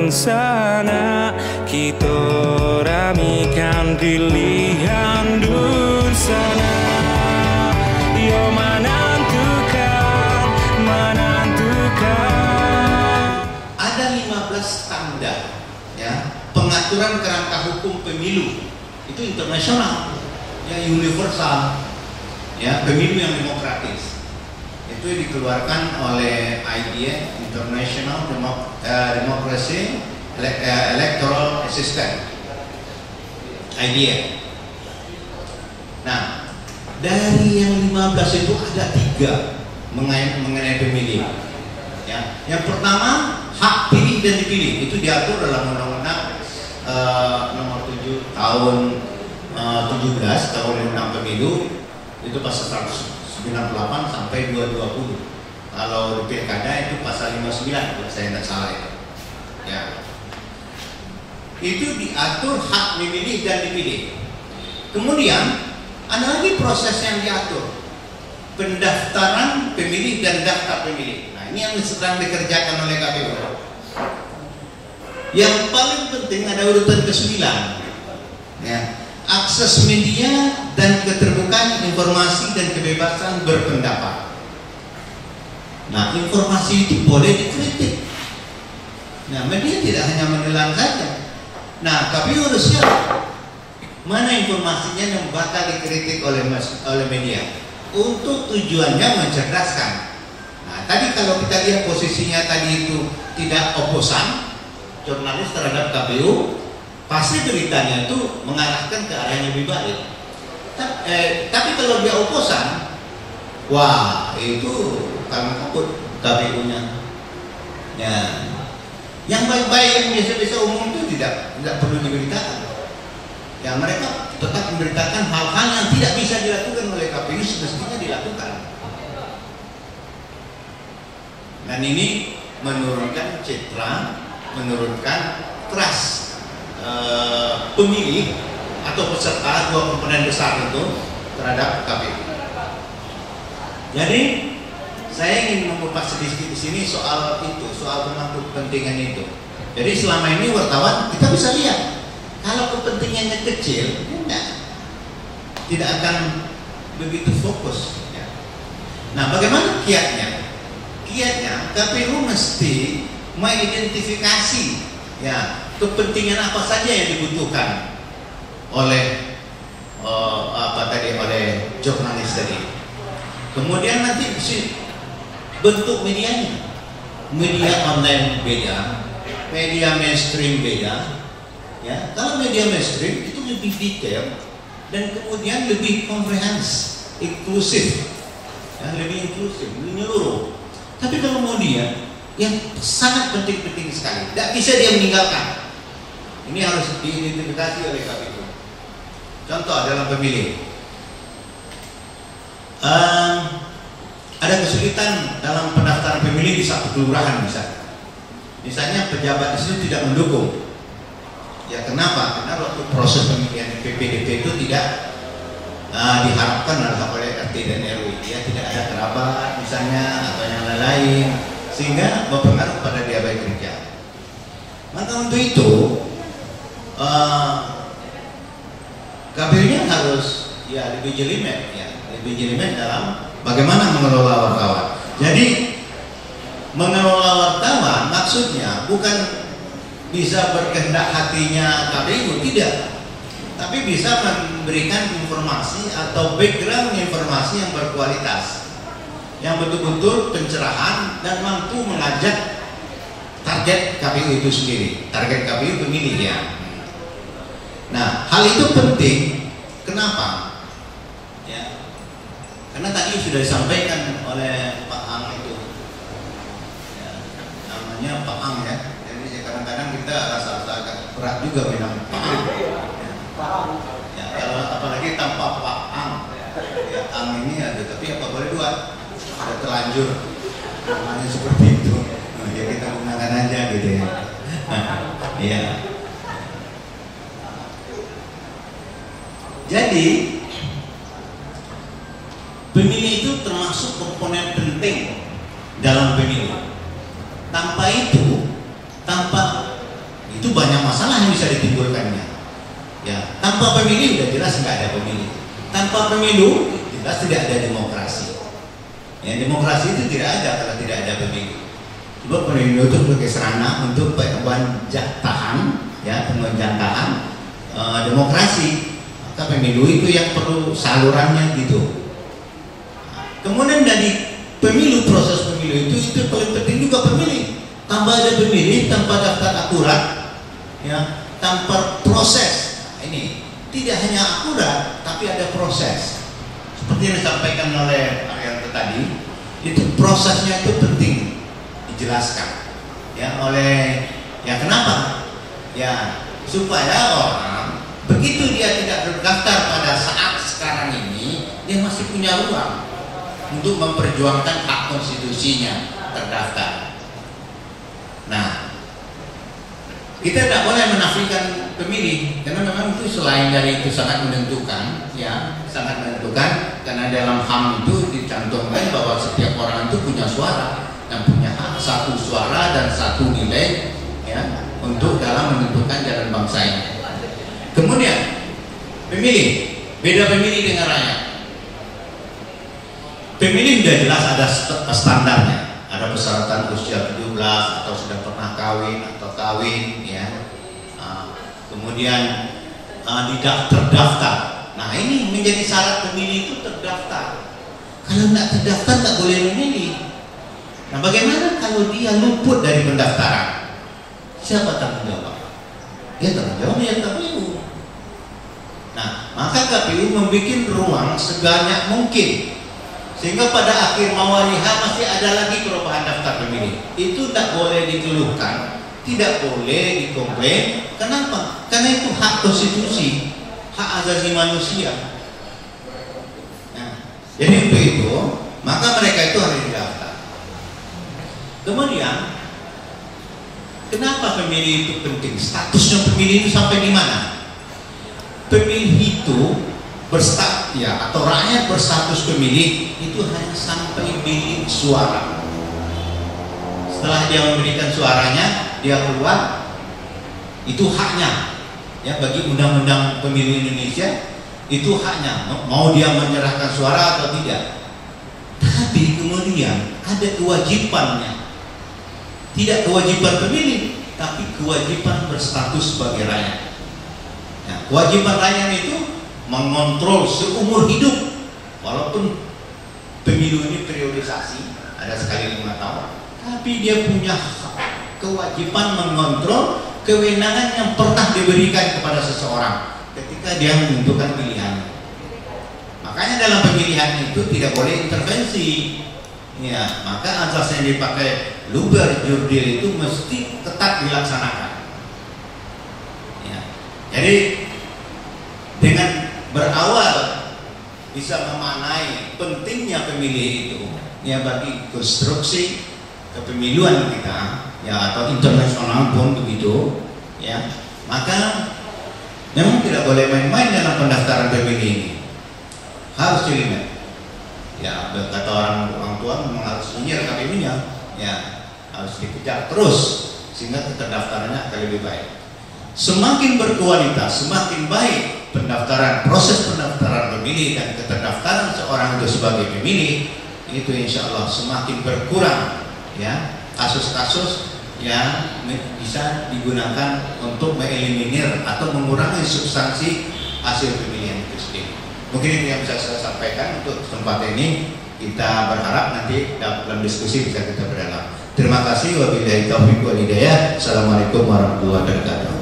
sana kita ramikan pilihan dursana yo menentukan. Ada 15 tanda ya pengaturan kerangka hukum pemilu itu internasional yang universal ya, pemilu yang demokratis itu dikeluarkan oleh IDF, International Democracy Electoral Assistance, IDF. Nah, dari yang 15 itu ada 3 mengenai pemilih. Ya, yang pertama hak pilih dan dipilih itu diatur dalam Undang-Undang nomor 7 tahun 17 tahun Undang Pemilu itu pasal 198 sampai 220. Kalau di pilkada itu pasal 59 kalau saya tidak salah itu. Ya. Itu diatur hak memilih dan dipilih. Kemudian ada lagi proses yang diatur, pendaftaran pemilih dan daftar pemilih. Nah, ini yang sedang dikerjakan oleh KPU. Yang paling penting ada urutan ke-9. Ya. Akses media dan keterbukaan informasi dan kebebasan berpendapat. Nah, informasi itu boleh dikritik. Nah, media tidak hanya menelan saja. Nah, KPU harus siap mana informasinya yang bakal dikritik oleh media untuk tujuannya mencerdaskan. Nah, tadi kalau kita lihat posisinya tadi itu tidak oposan jurnalis terhadap KPU, pasti beritanya itu mengarahkan ke arah yang lebih baik. Tapi kalau dia oposan, wah itu kami takut KPU-nya. Ya, yang baik-baik yang biasa-biasa umum itu tidak perlu diberitakan. Ya, mereka tetap memberitakan hal-hal yang tidak bisa dilakukan oleh KPU semestinya dilakukan. Dan ini menurunkan citra, menurunkan trust pemilih atau peserta, 2 komponen besar itu terhadap KPU. Jadi saya ingin mengupas sedikit di sini soal itu, soal tentang kepentingan itu. Jadi selama ini wartawan kita bisa lihat kalau kepentingannya kecil, tidak akan begitu fokus. Ya. Nah, bagaimana kiatnya? Kiatnya KPU mesti mengidentifikasi ya kepentingan apa saja yang dibutuhkan oleh oleh jurnalis tadi. Kemudian nanti bentuk medianya, media online beda, media mainstream beda. Ya, kalau media mainstream itu lebih detail dan kemudian lebih komprehensif, inklusif, ya, lebih inklusif, lebih menyeluruh. Tapi kalau media yang sangat penting sekali, tidak bisa dia meninggalkan. Ini harus diidentifikasi oleh KPU. Contoh dalam pemilih, ada kesulitan dalam pendaftaran pemilih di satu kelurahan misalnya pejabat di situ tidak mendukung. Ya kenapa? Karena waktu proses pemilihan PPDP itu tidak diharapkan oleh RT dan RW, ya tidak ada kerabat misalnya atau yang lain-lain, sehingga berpengaruh pada dia baik kerja. Maka untuk itu KPU-nya harus ya lebih jelimet dalam bagaimana mengelola wartawan. Jadi mengelola wartawan maksudnya bukan bisa berkehendak hatinya KPU, tidak, tapi bisa memberikan informasi atau background informasi yang berkualitas, yang betul-betul pencerahan dan mampu mengajak target KPU itu sendiri, target KPU pemilih ya. Nah, hal itu penting. Kenapa? Ya, karena tadi sudah disampaikan oleh Pak Ang itu, ya, namanya Pak Ang ya. Jadi kadang-kadang kita rasa agak berat juga bilang Pak Ang. Ya, kalau apalagi tanpa Pak Ang, ya, Ang ini ada, tapi apa boleh buat? Ada terlanjur namanya seperti itu. Nah, ya kita gunakan aja gitu ya. Ya. Jadi pemilih itu termasuk komponen penting dalam pemilu. Tanpa itu, tanpa bisa ditimbulkannya. Ya, tanpa pemilu udah jelas nggak ada pemilu. Tanpa pemilu jelas tidak ada demokrasi. Ya, demokrasi itu tidak ada kalau tidak ada pemilu. Sebab pemilu itu sebagai sarana untuk penjataan, ya, penjataan demokrasi. Maka pemilu itu yang perlu salurannya gitu. Kemudian dari pemilu, proses pemilu itu paling penting juga pemilih. Tanpa ada pemilih, tanpa daftar akurat, ya, tanpa proses. Nah, ini tidak hanya akurat, tapi ada proses. Seperti yang disampaikan oleh Arianto tadi, itu prosesnya itu penting dijelaskan. Ya, kenapa? Ya, supaya orang begitu dia tidak terdaftar pada saat sekarang ini, dia masih punya ruang untuk memperjuangkan hak konstitusinya terdaftar. Nah, kita tidak boleh menafikan pemilih karena memang itu selain dari itu sangat menentukan, ya, sangat menentukan karena dalam HAM itu dicantumkan bahwa setiap orang itu punya suara dan punya hak satu suara dan satu nilai, ya, untuk dalam menentukan jalan bangsa ini. Kemudian pemilih, beda pemilih dengan rakyat. Pemilih sudah jelas ada standarnya, ada persyaratan usia 17 atau sudah pernah kawin atau kawin, ya. Kemudian terdaftar. Nah, ini menjadi syarat pemilih itu terdaftar. Kalau tidak terdaftar tak boleh memilih. Nah, bagaimana kalau dia luput dari pendaftaran? Siapa tanggung jawab? Dia tanggung jawab yang KPU. Nah, maka KPU membuat ruang sebanyak mungkin sehingga pada akhir mawaliha masih ada lagi perubahan daftar pemilih. Itu tidak boleh dikeluhkan, tidak boleh dikomplain. Kenapa? Karena itu hak konstitusi, hak asasi manusia. Nah, jadi untuk itu maka mereka itu harus didaftar. Kemudian kenapa pemilih itu penting? Statusnya pemilih itu sampai di mana? Pemilih itu ya, atau rakyat berstatus pemilih itu hanya sampai bilik suara. Setelah dia memberikan suaranya, dia keluar, itu haknya. Ya, bagi undang-undang pemilu Indonesia itu haknya, mau dia menyerahkan suara atau tidak. Tapi kemudian ada kewajibannya. Tidak kewajiban pemilih, tapi kewajiban berstatus sebagai rakyat. Nah, kewajiban rakyat itu mengontrol seumur hidup, walaupun pemilu ini periodisasi, ada sekali 5 tahun, tapi dia punya kewajiban mengontrol kewenangan yang pernah diberikan kepada seseorang ketika dia menentukan pilihan. Makanya dalam pemilihan itu tidak boleh intervensi. Ya, maka asas yang dipakai luber jurdil itu mesti tetap dilaksanakan. Ya, jadi dengan berawal bisa memaknai pentingnya pemilih itu, ya, bagi konstruksi kepemiluan kita, ya, atau internasional pun begitu, ya, maka memang tidak boleh main-main dalam pendaftaran pemilih ini, harus jelimet. Ya, kata orang tua memang harus nyinyir KPU-nya, ya, harus dikejar terus sehingga keterdaftarannya akan lebih baik. Semakin berkualitas, semakin baik pendaftaran, proses pendaftaran pemilih dan keterdaftaran seorang itu sebagai pemilih, itu insya Allah semakin berkurang, ya, kasus-kasus yang bisa digunakan untuk mengeliminir atau mengurangi substansi hasil pemilihan itu sendiri. Mungkin itu yang bisa saya sampaikan untuk kesempatan ini. Kita berharap nanti dalam diskusi bisa kita berdalam. Terima kasih. Wabillahi taufiq wal hidayah. Assalamualaikum warahmatullahi wabarakatuh.